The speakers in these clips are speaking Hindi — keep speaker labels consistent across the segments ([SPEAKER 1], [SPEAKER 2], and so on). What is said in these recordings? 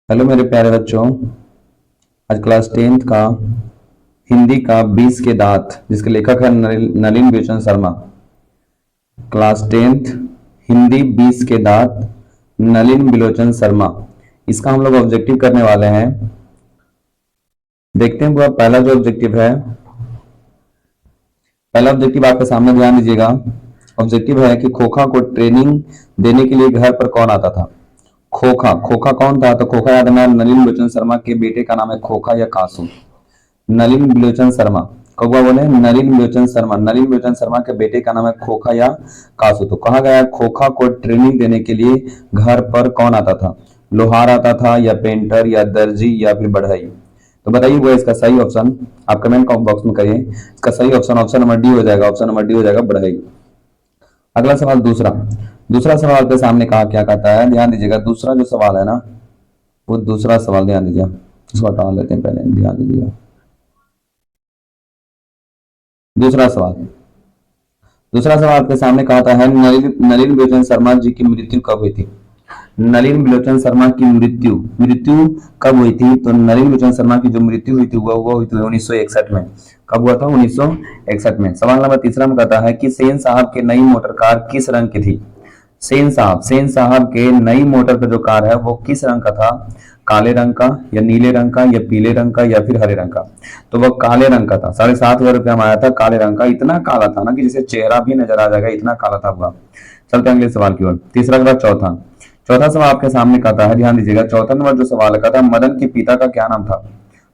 [SPEAKER 1] हेलो मेरे प्यारे बच्चों। आज क्लास 10th का हिंदी का 20 के दांत, जिसके लेखक है नलिन बिलोचन शर्मा। क्लास 10th हिंदी 20 के दांत, नलिन बिलोचन शर्मा। इसका हम लोग ऑब्जेक्टिव करने वाले हैं। देखते हैं पहला जो ऑब्जेक्टिव है, पहला ऑब्जेक्टिव आपके सामने ध्यान दीजिएगा। ऑब्जेक्टिव है कि खोखा को ट्रेनिंग देने के लिए घर पर कौन आता था। खोखा खोखा कौन था? तो खोखा याद है, नलिन बिलोचन शर्मा के बेटे का नाम है खोखा या कासू। नलिन बिलोचन शर्मा, कौवा बोले नलिन बिलोचन शर्मा। नलिन बिलोचन शर्मा के बेटे का नाम है खोखा या कासू। तो कहा गया खोखा को ट्रेनिंग देने के लिए घर पर कौन आता था? लोहार आता था या पेंटर या दर्जी या फिर बढ़ई? तो बताइए वो इसका सही ऑप्शन आप कमेंट बॉक्स में करिए। इसका सही ऑप्शन ऑप्शन नंबर डी हो जाएगा। ऑप्शन नंबर डी हो जाएगा, बढ़ई। अगला सवाल दूसरा। दूसरा सवाल के सामने कहा क्या कहता है, ध्यान दीजिएगा। दूसरा जो सवाल है ना, वो दूसरा सवाल ध्यान दीजिए। इसको हटा लेते हैं पहले, ध्यान दीजिएगा। दूसरा सवाल, दूसरा सवाल आपके सामने कहा है नलिन बिलोचन शर्मा जी की मृत्यु कब हुई थी? नलिन बिलोचन शर्मा की मृत्यु मृत्यु कब हुई थी? तो नलिन बिलोचन शर्मा की जो मृत्यु हुई थी वो हुई थी 1961 में। कब हुआ था? 1961 में। सवाल नंबर तीसरा में कहता है कि सेन साहब की नई मोटर कार किस रंग की थी? सेन साहब के नई मोटर का जो कार है वो किस रंग का था? काले रंग का या नीले रंग का या पीले रंग का या फिर हरे रंग का? तो वह काले रंग का था। 7,500 रुपया में आया था, काले रंग का। इतना काला था ना कि जिसे चेहरा भी नजर आ जाएगा, इतना काला था वह। चलते हैं अगले सवाल की ओर। तीसरा के बाद चौथा। चौथा सवाल आपके सामने कहता है, ध्यान दीजिएगा। चौथा नंबर जो सवाल कहता है, मदन के पिता का क्या नाम था?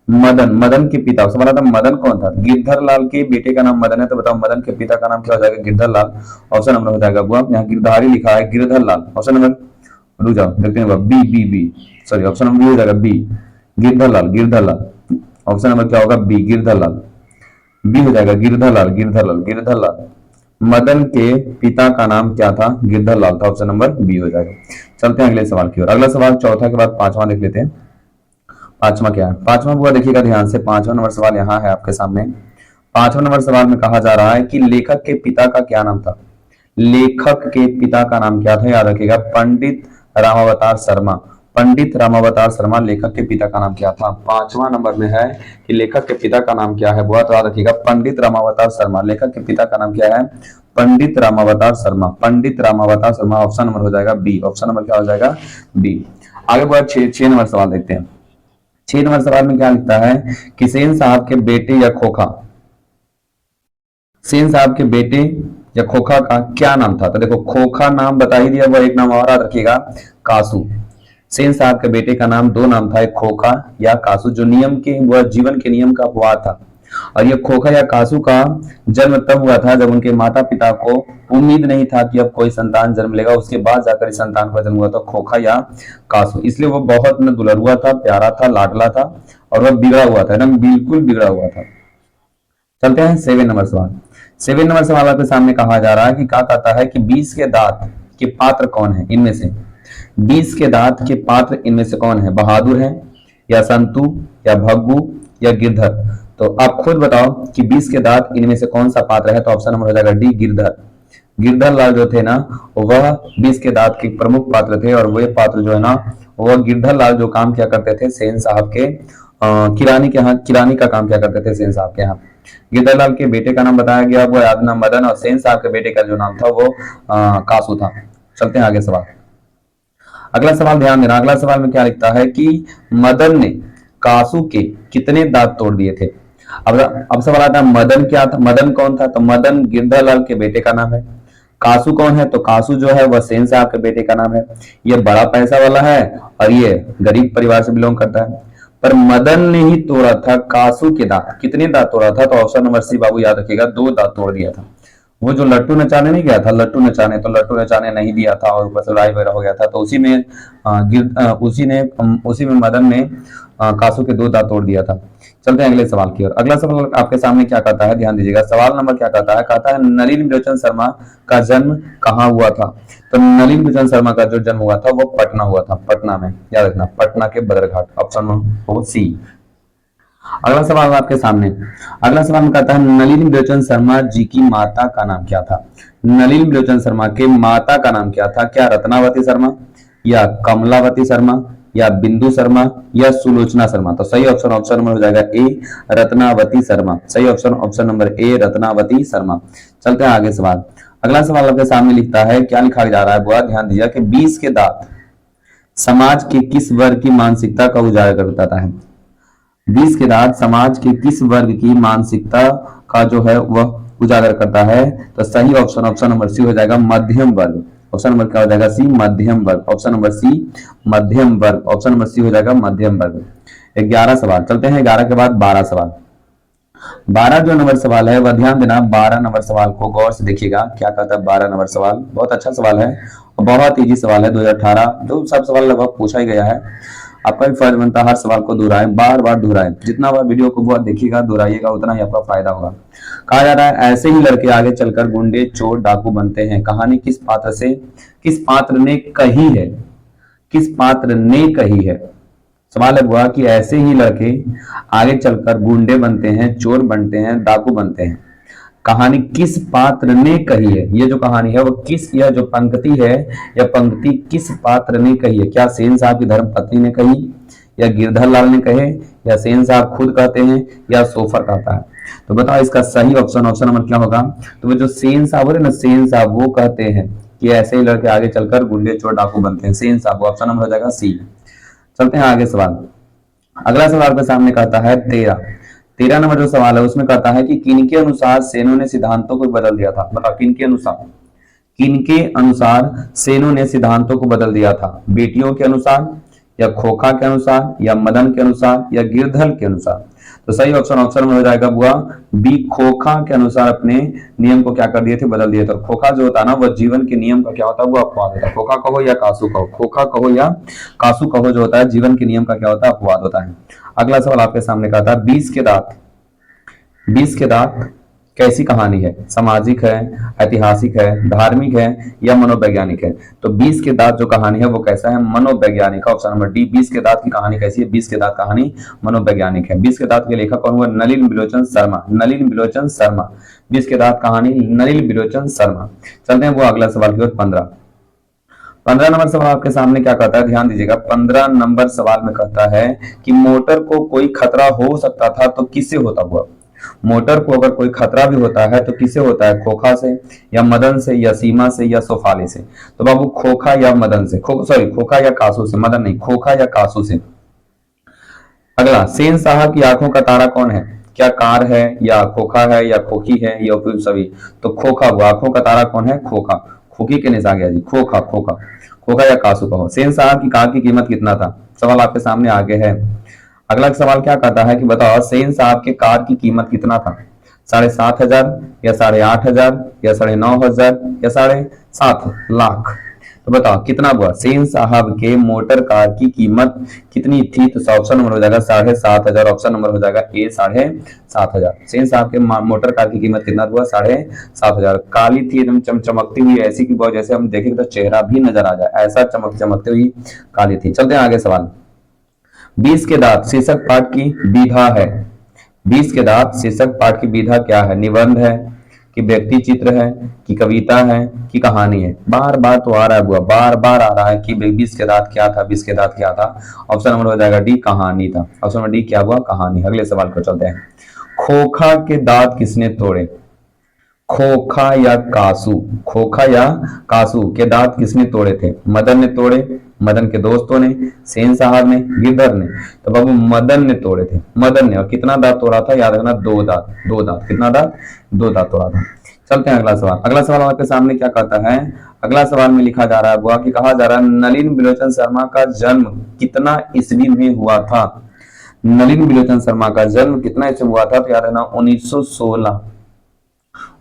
[SPEAKER 1] मदन, मदन के पिता। सवाल था मदन कौन था? गिरधर लाल के बेटे का नाम मदन है, तो बताओ मदन के पिता का नाम क्या हो जाएगा? गिरधर लाल। ऑप्शन नंबर हो जाएगा बुआ, यहाँ गिरधारी लिखा है, गिरधर लाल। ऑप्शन नंबर, रुक जाओ देखते हैं, B B B sorry, option number B हो जाएगा, B Girdhar Lal. Girdhar Lal option number क्या होगा? बी गिरधर लाल। बी हो जाएगा गिरधर लाल, गिरधर लाल, गिरधर लाल। मदन के पिता का नाम क्या था? गिरधर लाल था। ऑप्शन नंबर बी हो जाएगा। चलते हैं अगले सवाल की ओर। अगला सवाल चौथा के बाद पांचवा देख लेते हैं। पांचवा क्या है? पांचवा बुआ देखिएगा ध्यान से। पांचवा नंबर सवाल यहाँ है आपके सामने। पांचवा नंबर सवाल में कहा जा रहा है कि लेखक के पिता का क्या नाम था? लेखक के पिता का नाम क्या था? याद रखिएगा, पंडित रामावतार शर्मा। पंडित रामावतार शर्मा लेखक के पिता का नाम क्या था? पांचवा नंबर में है कि लेखक के पिता का नाम क्या है बुआ? तो याद रखिएगा, पंडित रामावतार शर्मा। लेखक के पिता का नाम क्या है? पंडित रामावतार शर्मा। पंडित रामावतार शर्मा। ऑप्शन नंबर हो जाएगा बी। ऑप्शन नंबर क्या हो जाएगा? बी। आगे बुआ 6 नंबर सवाल देखते हैं। 6 नंबर सवाल में क्या लिखता है कि सेन साहब के बेटे या खोखा, सेन साहब के बेटे या खोखा का क्या नाम था? तो देखो, खोखा नाम बता ही दिया, वो एक नाम और याद रखिएगा, कासू। सेन साहब के बेटे का नाम, दो नाम था, एक खोखा या कासू। जो नियम के, वह जीवन के नियम का अपवाद था। और ये खोखा या कासू का जन्म तब हुआ था जब उनके माता पिता को उम्मीद नहीं था कि अब कोई संतान जन्म लेगा। उसके बाद जाकर इस संतान का जन्म हुआ था, खोखा या कासू। इसलिए वो बहुत न दुलरुआ था, प्यारा था, लाडला था, और वह बिगड़ा हुआ था, एकदम बिल्कुल बिगड़ा हुआ था। चलते हैं 7 नंबर सवाल। 7 नंबर सवाल आपके सामने कहा जा रहा है कि क्या कहता है कि 20 के दांत के पात्र कौन है इनमें से? 20 के दांत के पात्र इनमें से कौन है? बहादुर है या संतु या भग्गू या गिरधर? तो आप खुद बताओ कि 20 के दांत इनमें से कौन सा पात्र है? तो ऑप्शन नंबर हो जाएगा डी, गिरधर। गिरधर लाल जो थे ना, वह 20 के दांत के प्रमुख पात्र थे। और वे पात्र जो है ना, वह गिरधर लाल जो काम किया करते थे सेन साहब के किरानी के यहाँ, किरानी का काम किया करते थे सेन साहब के यहाँ। गिरधर लाल के बेटे का नाम बताया गया, वो याद नाम मदन, और सेन साहब के बेटे का जो नाम था वो कासू था। चलते हैं आगे सवाल। अगला सवाल ध्यान देना। अगला सवाल में क्या लिखता है कि मदन ने कासू के कितने दांत तोड़ दिए थे? अब सवाल आता है, मदन क्या था? मदन कौन था? तो मदन गिरधर लाल के बेटे का नाम है। कासू कौन है? तो कासू जो है वह सेन साहब के बेटे का नाम है। ये बड़ा पैसा वाला है और ये गरीब परिवार से बिलोंग करता है। पर मदन ने ही तोड़ा था कासू के दांत। कितने दांत तोड़ा था? तो ऑप्शन नंबर सी बाबू याद रखिएगा, 2 दांत तोड़ दिया था। वो जो लट्टू नचाने नहीं गया था, लट्टू नचाने, तो लट्टू नचाने नहीं दिया था और ऊपर से लड़ाई वगैरह हो गया था। तो उसी में मदन ने कासू के 2 दांत तोड़ दिया था। चलते हैं अगले सवाल की ओर। अगला सवाल आपके सामने क्या कहता है, ध्यान दीजिएगा। सवाल नंबर क्या कहता है? कहता है नलिन बिलोचन शर्मा का जन्म कहाँ हुआ था? तो नलिन बिलोचन शर्मा का जो जन्म हुआ था वो पटना हुआ था। पटना में, याद रखना, पटना के बदरघाट। ऑप्शन हो सी। अगला सवाल आपके सामने। अगला सवाल में कहता है नलिन बिलोचन शर्मा जी की माता का नाम क्या था? नलिन बिलोचन शर्मा के माता का नाम क्या था? क्या रत्नावती शर्मा या कमलावती शर्मा या बिंदु शर्मा या सुलोचना शर्मा। तो सही ऑप्शन ऑप्शन नंबर हो जाएगा ए, रत्नावती शर्मा। सही option option number A, Ratnavati Sharma. चलते हैं आगे सवाल। अगला सवाल आपके सामने लिखता है, क्या लिखा जा रहा है बुआ, ध्यान दीजिए कि 20 के दांत समाज के किस वर्ग की मानसिकता का उजागर करता है। 20 के दांत समाज के किस वर्ग की मानसिकता का जो है वह उजागर करता है। तो सही ऑप्शन ऑप्शन नंबर सी हो जाएगा, मध्यम वर्ग। ऑप्शन नंबर क्या हो जाएगा, सी, मध्यम वर्ग। ऑप्शन नंबर सी, मध्यम वर्ग। ऑप्शन नंबर सी हो जाएगा मध्यम वर्ग। 11 सवाल। चलते हैं 11 के बाद 12 सवाल। 12 जो नंबर सवाल है वह ध्यान देना, 12 नंबर सवाल को गौर से देखिएगा क्या कहता है। 12 नंबर सवाल बहुत अच्छा सवाल है और बहुत इजी सवाल है। 2018 जो सब सवाल लगभग पूछा ही गया है। आपका भी फर्ज बनता है हर सवाल को दोहराएं, बार बार दोहराएं। जितना बार वीडियो को बहुत देखिएगा, दोहराइएगा, उतना ही आपका फायदा होगा। कहा जा रहा है, ऐसे ही लड़के आगे चलकर गुंडे, चोर, डाकू बनते हैं। कहानी किस पात्र ने कही है? किस पात्र ने कही है? सवाल है बुआ कि ऐसे ही लड़के आगे चलकर गुंडे बनते हैं, चोर बनते हैं, डाकू बनते हैं। कहानी किस पात्र ने कही है? ये जो कहानी है वो किस, यह जो पंक्ति है यह पंक्ति किस पात्र ने कही है? क्या सेन साहब की धर्मपत्नी ने कही, या गिरधर लाल ने कहे, या सेन साहब खुद कहते हैं, या सोफर कहता है? तो बताओ इसका सही ऑप्शन ऑप्शन नंबर क्या होगा। तो वो जो सेन साहब हो रहे ना, सेन साहब वो कहते हैं कि ऐसे ही लड़के आगे चलकर गुंडे, चोर, डाकू बनते हैं। सेन साहब, ऑप्शन नंबर हो जाएगा सी। चलते हैं आगे सवाल। अगला सवाल के सामने कहता है 13 नंबर जो सवाल है उसमें कहता है कि किनके अनुसार सेनों ने सिद्धांतों को बदल दिया था। बताओ किनके अनुसार सेनों ने सिद्धांतों को बदल दिया था। बेटियों के अनुसार, या खोखा के अनुसार, या मदन के अनुसार, या गिरधर के अनुसार। तो सही ऑप्शन ऑप्शन में हो जाएगा बुआ बी, खोखा के अनुसार अपने नियम को क्या कर दिए थे, बदल दिए थे। खोखा जो होता है ना वह जीवन के नियम का क्या होता है, वो अपवाद होता है। खोखा कहो या कासू कहो, खोखा कहो या कासू कहो, जो होता है जीवन के नियम का क्या होता है, अपवाद होता है। अगला सवाल आपके सामने का था 20 के दांत कैसी कहानी है? सामाजिक है, ऐतिहासिक है, धार्मिक है, या मनोवैज्ञानिक है? तो 20 के दांत जो कहानी है वो कैसा है, मनोवैज्ञानिक। ऑप्शन नंबर डी, 20 के दांत की कहानी कैसी है? 20 के दांत कहानी मनोवैज्ञानिक है। 20 के दांत के लेखक कौन हुआ? नलिन बिलोचन शर्मा। नलिन बिलोचन शर्मा, 20 के दांत कहानी नलिन बिलोचन शर्मा। चलते हैं वो अगला सवाल की ओर। 15 नंबर सवाल आपके सामने क्या कहता है, ध्यान दीजिएगा। 15 नंबर सवाल में कहता है कि मोटर को कोई खतरा हो सकता था तो किससे होता हुआ? मोटर को अगर कोई खतरा भी होता है तो किससे होता है? खोखा से, या मदन से, या सीमा से, या सोफाली से? तो बाबू खोखा या मदन से, खोखा या कासू से, मदन नहीं, खोखा या कासू से। अगला, सेन साहब की आंखों का तारा कौन है? क्या कार है, या खोखा है, या खोखी है, या उपयुक्त सभी? तो खोखा हुआ, आंखों का तारा कौन है? खोखा। खोखी के नीचे आ गया जी, खोखा खोखा। खोखा या कासू कहो। सेन साहब की कार की कीमत कितना था? सवाल आपके सामने आगे है। अगला सवाल क्या कहता है कि बताओ सेन साहब के कार की कीमत कितना था? 7,500, या 8,500, या 9,500, या 7.5 लाख? तो बताओ कितना हुआ? सेन साहब के मोटर कार की कीमत कितनी थी? तो ऑप्शन नंबर हो जाएगा 7,500। ऑप्शन नंबर हो जाएगा ए, 7,500। सेन साहब के मोटर कार की कीमत कितना हुआ? 7,500। काली थी, एकदम चमकती हुई, ऐसी की बहुत जैसे हम देखें तो चेहरा भी नजर आ जाए, ऐसा चमकती हुई काली थी। चलते हैं आगे सवाल। 20 के दांत शीर्षक पाठ की विधा है। 20 के दांत शीर्षक पाठ की विधा क्या है? निबंध है, कि व्यक्ति चित्र है, कि कविता है, कि कहानी है? बार बार तो आ रहा है बुआ, बार बार आ रहा है कि 20 के दांत क्या था, 20 के दांत क्या था? ऑप्शन नंबर हो जाएगा डी, कहानी था। ऑप्शन नंबर डी क्या हुआ? कहानी। अगले सवाल पर चलते हैं। खोखा के दांत किसने तोड़े? खोखा या कासू? खोखा या कासू के दांत किसने तोड़े थे? मदन ने तोड़े, मदन के दोस्तों ने, सेन साहब ने, गिरधर ने? तो बाबू मदन ने तोड़े थे, मदन ने। और कितना दांत तोड़ा था? याद रखना, 2 दांत। कितना दांत? 2 दांत तोड़ा था। चलते हैं अगला सवाल। अगला सवाल आपके सामने क्या कहता है? अगला सवाल में लिखा जा रहा है बुआ कि कहा जा रहा है नलिन बिलोचन शर्मा का जन्म कितना ईस्वी में हुआ था? नलिन बिलोचन शर्मा का जन्म कितना ईस्वी में हुआ था? तो याद रखना 1916।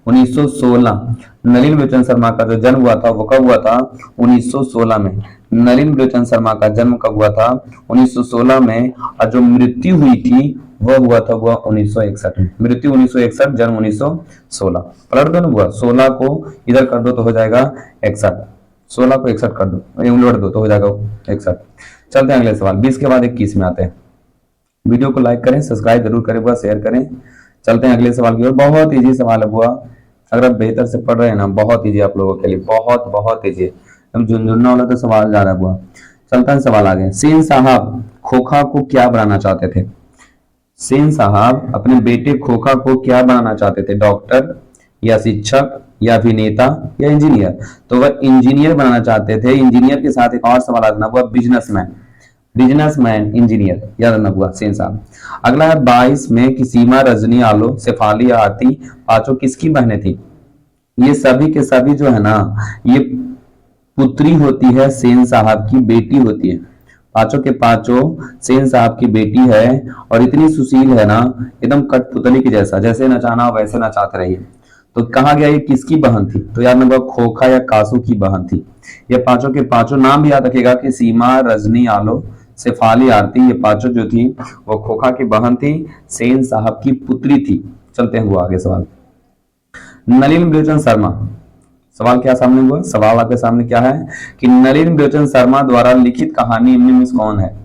[SPEAKER 1] 1916 नलिन बिलोचन शर्मा का जो जन्म हुआ था वो कब हुआ था? 1916 में। नलिन बिलोचन शर्मा का जन्म कब हुआ था? 1916 में। और जो मृत्यु हुई थी वह हुआ था वो 1961 में। मृत्यु 1961, जन्म 1916। पलट दो ना बुआ, 16 को इधर कर दो तो हो जाएगा 61, 16 को 61 कर दो, उलट दो तो हो जाएगा 61। चलते हैं अगले सवाल। 20 के बाद 21 में आते हैं। वीडियो को लाइक करें, सब्सक्राइब जरूर करें बुआ, शेयर करें। चलते हैं अगले सवाल की ओर। बहुत इजी सवाल है बुआ, अगर आप बेहतर से पढ़ रहे हैं ना, बहुत इजी आप लोगों के लिए, बहुत इजी। हम झुंझुनने वाला तो सवाल जा रहा है बुआ। चलता है सवाल आगे। सेन साहब खोखा को क्या बनाना चाहते थे? सेन साहब अपने बेटे खोखा को क्या बनाना चाहते थे? डॉक्टर या शिक्षक या अभिनेता या इंजीनियर? तो वह इंजीनियर बनाना चाहते थे। इंजीनियर के साथ एक और सवाल आना हुआ बिजनेसमैन, बिजनेसमैन इंजीनियर याद रखना हुआ सेन साहब। अगला है 22 में कि सीमा, रजनी, आलो, शेफाली, आरती पांचों किसकी बहनें थी? ये सभी के सभी जो है ना, ये पुत्री होती है, सेन साहब की बेटी होती है। पांचों के पांचों सेन साहब की बेटी है और इतनी सुशील है ना, एकदम कठपुतली के जैसा, जैसे नचाना वैसे नचाते रहिए। तो कहा गया ये किसकी बहन थी? तो याद रखना खोखा या कासू की बहन थी। ये पांचों के पांचों नाम भी याद रखिएगा कि सीमा, रजनी, आलो, शेफाली, आरती, ये पांचों जो थी वो खोखा की बहन थी, सेन साहब की पुत्री थी। चलते हैं वो आगे सवाल। नलिन बिलोचन शर्मा, सवाल क्या सामने हुआ? सवाल आपके सामने क्या है कि नलिन बिलोचन शर्मा द्वारा लिखित कहानी निम्न में से कौन है?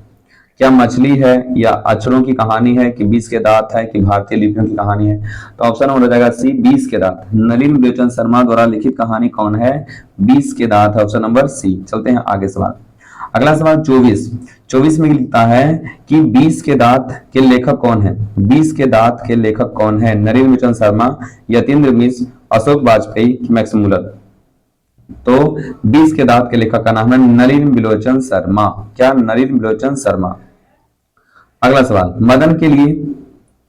[SPEAKER 1] क्या मछली है या अक्षरों की कहानी है कि 20 के दांत है कि भारतीय लिपियों की कहानी है? तो ऑप्शन नंबर हो जाएगा सी 20 के दांत। नलिन बिलोचन शर्मा द्वारा लिखित कहानी कौन है? 20 के दांत है, ऑप्शन नंबर सी। चलते हैं आगे सवाल। अगला सवाल 24 में लिखता है कि 20 के दांत के लेखक कौन है? 20 के दांत के लेखक कौन है? नलिन बिलोचन शर्मा, यतीन्द्र मिश्र, अशोक वाजपेयी, मैक्स मुलर? तो 20 के दांत के लेखक का नाम है नलिन बिलोचन शर्मा। क्या? नलिन बिलोचन शर्मा। अगला सवाल, मदन के लिए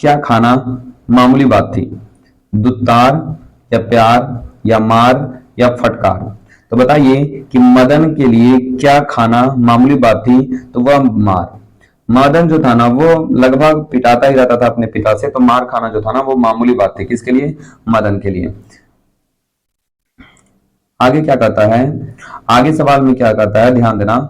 [SPEAKER 1] क्या खाना मामूली बात थी? दुत्तार या प्यार या मार या फटकार? तो बताइए कि मदन के लिए क्या खाना मामूली बात थी? तो वह मार। मदन जो था ना वो लगभग पिटाता ही रहता था अपने पिता से, तो मार खाना जो था ना वो मामूली बात थी। किसके लिए? मदन के लिए। आगे क्या कहता है? आगे सवाल में क्या कहता है, ध्यान देना।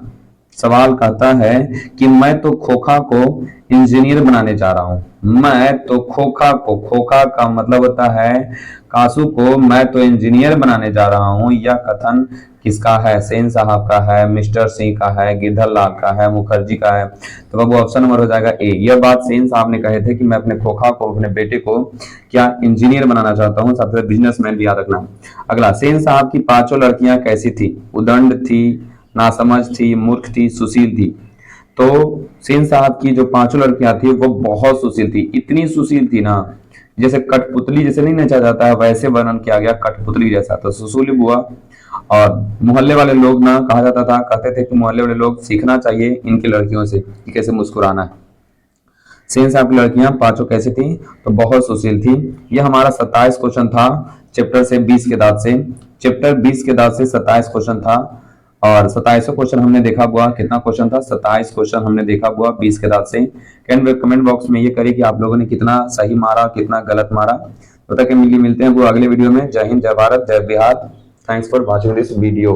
[SPEAKER 1] सवाल कहता है कि मैं तो खोखा को इंजीनियर बनाने जा रहा हूं। मैं तो खोखा को, खोखा का मतलब होता है कासू को, मैं तो इंजीनियर बनाने जा रहा हूं। यह कथन किसका है? सेन साहब का है, मिस्टर सिंह का है, गिरधर लाल का है, मुखर्जी का है? तो बाबू ऑप्शन नंबर हो जाएगा ए। यह बात सेन साहब ने कहे थे कि मैं अपने खोखा को, अपने बेटे को क्या इंजीनियर बनाना चाहता हूँ। सबसे बिजनेसमैन भी याद रखना। अगला, सेन साहब की पांचों लड़कियां कैसी थी? उदंड थी, नासमझ थी, मूर्ख थी, सुशील थी? तो सेन साहब की जो पांचों लड़कियां थी वो बहुत सुशील थी। इतनी सुशील थी ना, जैसे कठपुतली जैसे नहीं नचा जाता है वैसे वर्णन किया गया, कठपुतली जैसा। तो सुशील हुआ। और मोहल्ले वाले लोग ना, कहा जाता था, कहते थे कि मोहल्ले वाले लोग सीखना चाहिए इनकी लड़कियों से कि कैसे मुस्कुराना है। सेन साहब की लड़कियां पांचों कैसी थी? तो बहुत सुशील थी। यह हमारा 27 क्वेश्चन था चैप्टर से 20 के दांत से। चैप्टर 20 के दांत से 27 क्वेश्चन था और 27 क्वेश्चन हमने देखा हुआ। कितना क्वेश्चन था? 27 क्वेश्चन हमने देखा हुआ 20 के दांत से। कमेंट बॉक्स में ये करिए कि आप लोगों ने कितना सही मारा, कितना गलत मारा। तो तक मिलते हैं वो अगले वीडियो में। जय हिंद, जय भारत, जय Bihar. Thanks for watching this video.